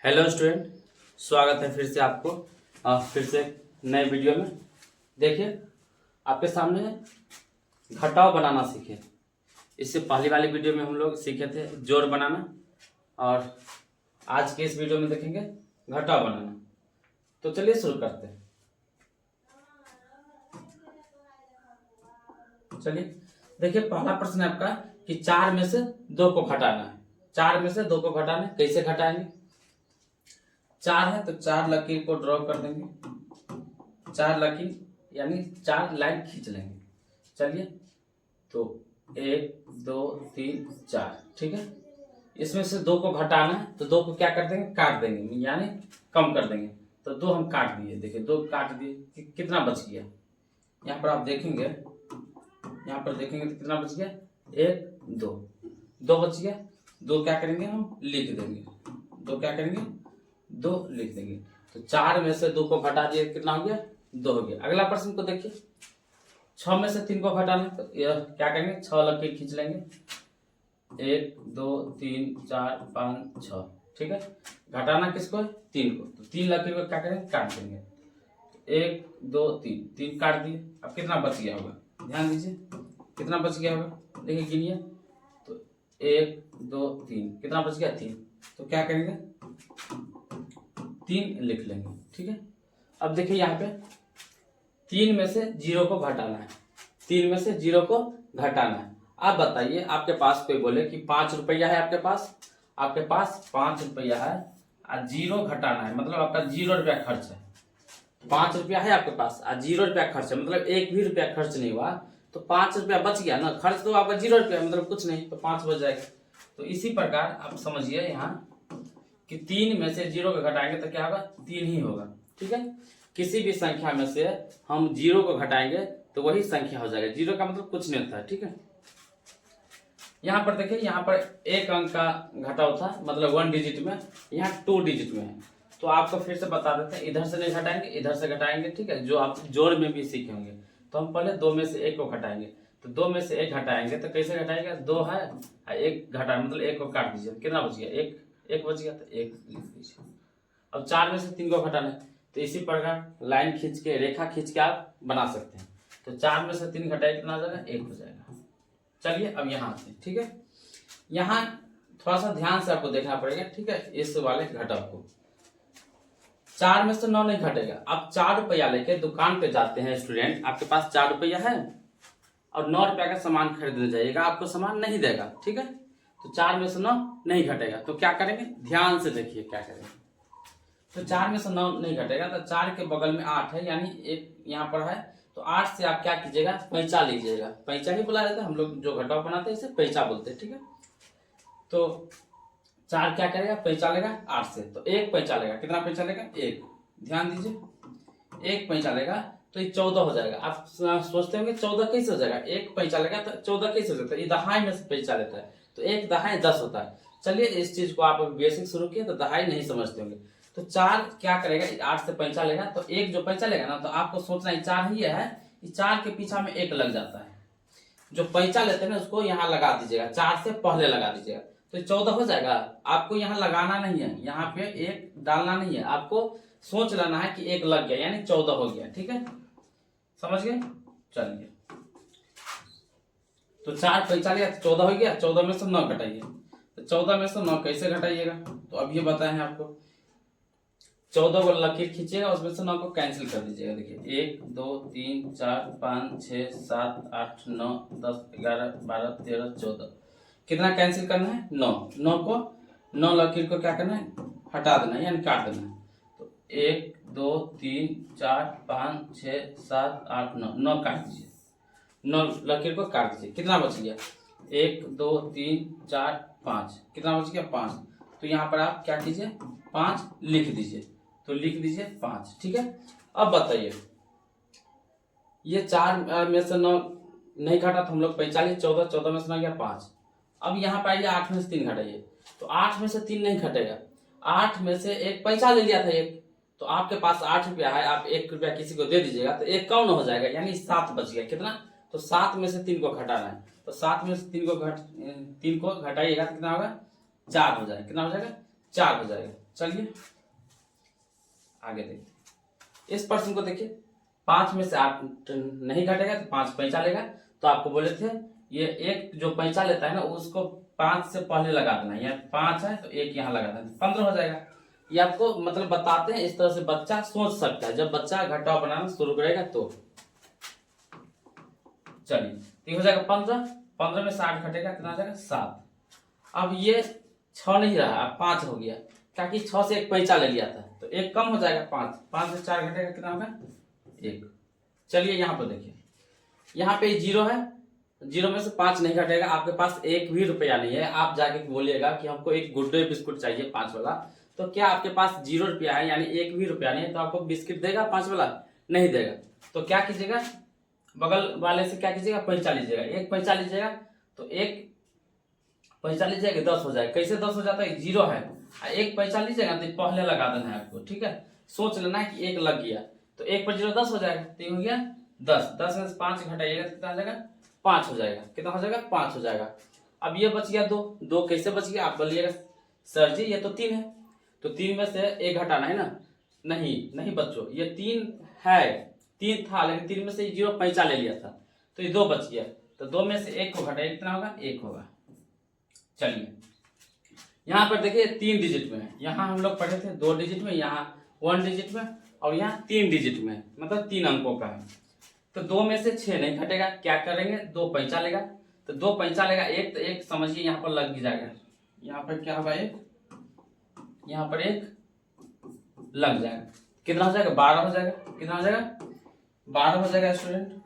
Hello student, स्वागत है फिर से आपको फिर से नए वीडियो में। देखिए, आपके सामने घटाव बनाना सीखे। इससे पहली वाली वीडियो में हम लोग सीखे थे जोड़ बनाना, और आज के इस वीडियो में देखेंगे घटाव बनाना। तो चलिए शुरू करते हैं। चलिए देखिए, पहला प्रश्न है आपका कि 4 में से 2 को घटाना है। 4 में से 2 को घटाना है, कैसे घटाएंगे? 4 है तो 4 लकीर को ड्रॉ कर देंगे। 4 लकीर यानी 4 लाइन खींच लेंगे। चलिए, तो 1 2 3 4, ठीक है। इसमें से 2 को घटाना है तो 2 को क्या कर देंगे, काट देंगे, यानी कम कर देंगे। तो 2 हम काट दिए। देखिए 2 काट दिए, कितना बच गया? यहाँ पर आप देखेंगे, यहाँ पर देखेंगे तो कितना बच गया? 1 2 2 बच गया। 2 क्या करेंगे, हम लिख देंगे। 2 क्या करेंगे, 2 लिख देंगे। तो 4 में से 2 को घटा दिए, कितना हो गया? 2 हो गया। अगला प्रश्न को देखिए, 6 में से 3 को घटाना है तो यह क्या करेंगे, 6 लकीर खींच लेंगे। 1 2 3 4 5 6, ठीक है। घटाना किसको है? 3 को। तो 3 लकीर को क्या करेंगे, काट देंगे। 1 2 3 3 काट दिए। अब कितना बच गया होगा, ध्यान दीजिए, कितना बच गया होगा, देखिए गिनिए। तो 1 2 3, कितना बच गया? 3। तो क्या करेंगे, 3 लिख लेंगे, ठीक है। अब देखिए यहाँ पे 3 में से 0 को घटाना है। 3 में से 0 को घटाना है। आप बताइए, आपके पास कोई बोले कि 5 रुपया है, आपके पास 5 रुपया है और 0 घटाना है, मतलब आपका 0 रुपया खर्च है। 5 रुपया है आपके पास और 0 रुपया खर्च है, मतलब 1 भी रुपया खर्च नहीं हुआ, तो 5 रुपया बच गया ना। खर्च तो आपका 0 रुपया, मतलब कुछ नहीं, तो 5 बच जाएगा। तो इसी प्रकार आप समझिए यहाँ कि 3 में से 0 को घटाएंगे तो क्या होगा, 3 ही होगा, ठीक है। किसी भी संख्या में से हम 0 को घटाएंगे तो वही संख्या हो जाएगा। 0 का मतलब कुछ नहीं होता है, ठीक है। यहाँ पर देखिए, यहाँ पर 1 अंक का घटाव था, मतलब 1 डिजिट में, यहाँ 2 डिजिट में है। तो आपको फिर से बता देते हैं, इधर से नहीं घटाएंगे, इधर से घटाएंगे, ठीक है, जो आप जोड़ में भी सीखे होंगे। तो हम पहले 2 में से 1 को घटाएंगे। तो 2 में से 1 घटाएंगे तो कैसे घटाएंगे, 2 है और 1 घटा, मतलब 1 को काट दीजिए, कितना बच गया? 1 बच गया, तो 1 लिख दीजिए। अब 4 में से 3 को घटाना है, तो इसी प्रकार लाइन खींच के, रेखा खींच के आप बना सकते हैं। तो 4 में से 3 घटाए, कितना हो जाएगा? 1 हो जाएगा। चलिए अब यहाँ आते हैं, ठीक है। यहाँ थोड़ा सा ध्यान से आपको देखना पड़ेगा, ठीक है, इस वाले घटाव को। 4 में से 9 नहीं घटेगा। आप 4 रुपया लेके दुकान पे जाते हैं स्टूडेंट, आपके पास 4 रुपया है और 9 रुपया का सामान खरीदने जाइएगा, आपको सामान नहीं देगा, ठीक है। तो 4 में से 9 नहीं घटेगा, तो क्या करेंगे, ध्यान से देखिए क्या करेंगे। तो 4 में से 9 नहीं घटेगा, तो 4 के बगल में 8 है, यानी 1 यहाँ पर है। तो 8 से आप क्या कीजिएगा, पैंचा लीजिएगा। पैंचा ही बुला देते हैं हम लोग, जो घटाव बनाते हैं इसे पैंचा बोलते हैं, ठीक है। तो 4 क्या करेगा, पैंचा लेगा 8 से, तो 1 पैंचा लेगा, कितना पैंचा लेगा? 1। ध्यान दीजिए, 1 पैंचा लेगा तो ये 14 हो जाएगा। आप सोचते होंगे 14 कैसे हो जाएगा, 1 पैंचा लेगा तो 14 कैसे हो सकता है? ये दहाई में से पैंचा लेता है, तो 1 दहाई 10 होता है। चलिए, इस चीज को आप बेसिक शुरू किए तो दहाई नहीं समझते होंगे। तो 4 क्या करेगा, 8 से पैंचा लेगा, तो 1 जो पैंचा लेगा ना, तो आपको सोचना है 4 ही है, 4 के पीछा में 1 लग जाता है। जो पैंचा लेते हैं ना, उसको यहाँ लगा दीजिएगा, 4 से पहले लगा दीजिएगा, तो 14 हो जाएगा। आपको यहाँ लगाना नहीं है, यहाँ पे 1 डालना नहीं है, आपको सोच लेना है कि 1 लग गया, यानी 14 हो गया, ठीक है, समझ गए। चलिए, तो 4 पैंचा लिया तो 14 हो गया। 14 में से 9 घटाइए, तो 14 में से 9 कैसे घटाइएगा, तो अब ये बताए हैं आपको। 14 को लकीर खींचिएगा, उसमें से 9 को कैंसिल कर दीजिएगा। देखिए 1 2 3 4 5 6 7 8 9 10 11 12 13 14, कितना कैंसिल करना है? 9। 9 लकीर को क्या करना है, हटा देना है, यानी काट देना है। तो 1 2 3 4 5 6 7 8 9, 9 काट दीजिए। 9 लकीर को काट दीजिए, कितना बच गया? 1 2 3 4 5, कितना बच गया? 5। तो यहाँ पर आप क्या कीजिए, 5 लिख दीजिए। तो लिख दीजिए 5, ठीक है। अब बताइए, ये 4 में से 9 नहीं घटा तो हम लोग 45, 14, 14 में से 9 गया 5। अब यहाँ पर आइए, 8 में से 3 घटाइए, तो 8 में से 3 नहीं घटेगा। 8 में से 1 पैसा ले लिया था 1, तो आपके पास 8 रुपया है, आप 1 रुपया किसी को दे दीजिएगा, तो 1 कौन हो जाएगा, यानी 7 बच गया। कितना? तो 7 में से 3 को घटाना है, तो 7 में से 3 को घटाइएगा तो कितना होगा? 4 हो जाएगा। कितना हो जाएगा? 4 हो जाएगा। चलिए आगे देखते। इस प्रश्न को देखिए, 5 में से 8 नहीं घटेगा तो 5 पैंचा लेगा। तो आपको बोले थे ये एक जो पैंचा लेता है ना उसको 5 से पहले लगा देना है। 5 है तो एक यहाँ लगा देना, 15 हो जाएगा। ये आपको मतलब बताते हैं, इस तरह से बच्चा सोच सकता है जब बच्चा घटाव बनाना शुरू करेगा तो। चलिए तो हो जाएगा 15, 15 में से 8 घटेगा कितना हो जाएगा 7। अब ये 6 नहीं रहा, अब 5 हो गया, ताकि 6 से एक पैंचा ले लिया था तो एक कम हो जाएगा 5, 5 से 4 घटेगा कितना होगा 1। चलिए यहाँ पर देखिए, यहाँ पे 0 है, 0 में से 5 नहीं घटेगा। आपके पास 1 भी रुपया नहीं है, आप जाके बोलिएगा कि हमको एक गुड डे बिस्कुट चाहिए 5 वाला, तो क्या आपके पास 0 रुपया है यानी 1 भी रुपया नहीं है तो आपको बिस्किट देगा 5 वाला? नहीं देगा। तो क्या कीजिएगा, बगल वाले से क्या कीजिएगा पैंचा लीजिएगा, एक पैंचा लीजिएगा तो एक पैंचा लीजिएगा 10 हो जाएगा। कैसे 10 हो जाता है, 0 है, एक पैंचा लीजिएगा तो पहले लगा देना है आपको, ठीक है। सोच लेना है कि 1 लग गया तो 1 पर 0 10 हो जाएगा, तो ये हो गया 10। 10 में से 5 घटाइएगा तो कितना हो जाएगा 5 हो जाएगा। कितना हो जाएगा 5 हो जाएगा। अब ये बच गया 2 कैसे बच गया आप बोलिएगा सर जी ये तो 3 है, तो 3 में से 1 घटाना है ना। नहीं बच्चों, ये 3 है, 3 था लेकिन 3 में से 0 पैंचा ले लिया था तो ये 2 बच गया, तो 2 में से 1 को घटाइए कितना होगा 1 होगा। चलिए यहाँ पर देखिए 3 डिजिट में है, यहाँ हम लोग पढ़े थे 2 डिजिट में, यहाँ 1 डिजिट में और यहाँ 3 डिजिट में, मतलब 3 अंकों का है। तो 2 में से 6 नहीं घटेगा, क्या करेंगे 2 पैंचा लेगा, तो 2 पैंचा लेगा 1, तो 1 समझिए यहाँ पर लग जाएगा, यहाँ पर क्या होगा 1, यहाँ पर 1 लग जाएगा, कितना हो जाएगा 12 हो जाएगा। कितना हो जाएगा 12 हो जाएगा स्टूडेंट।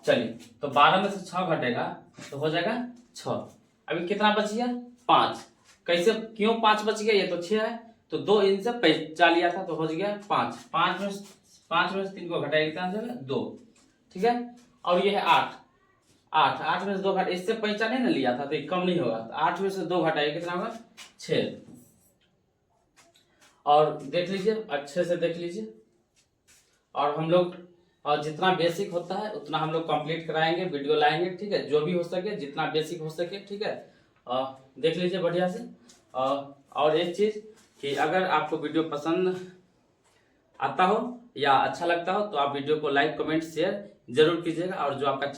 चलिए तो 12 में से 6 घटेगा तो हो जाएगा 6। अभी कितना बच गया 5। कैसे क्यों 5 बच गया, ये तो 6 है तो 2 इनसे पैंचा लिया था तो हो गया 5। 5 में से 3 को घटाएगा कितना हो जाएगा 2, ठीक है। और ये है 8 में से 2 घटा, इससे पैंचा नहीं ना लिया था तो ये कम नहीं होगा, तो 8 में से 2 घटाएगा कितना होगा 6। और देख लीजिए अच्छे से देख लीजिए, और हम लोग और जितना बेसिक होता है उतना हम लोग कंप्लीट कराएंगे, वीडियो लाएंगे, ठीक है। जो भी हो सके जितना बेसिक हो सके, ठीक है। देख लीजिए बढ़िया से। और एक चीज कि अगर आपको वीडियो पसंद आता हो या अच्छा लगता हो तो आप वीडियो को लाइक कमेंट शेयर जरूर कीजिएगा, और जो आपका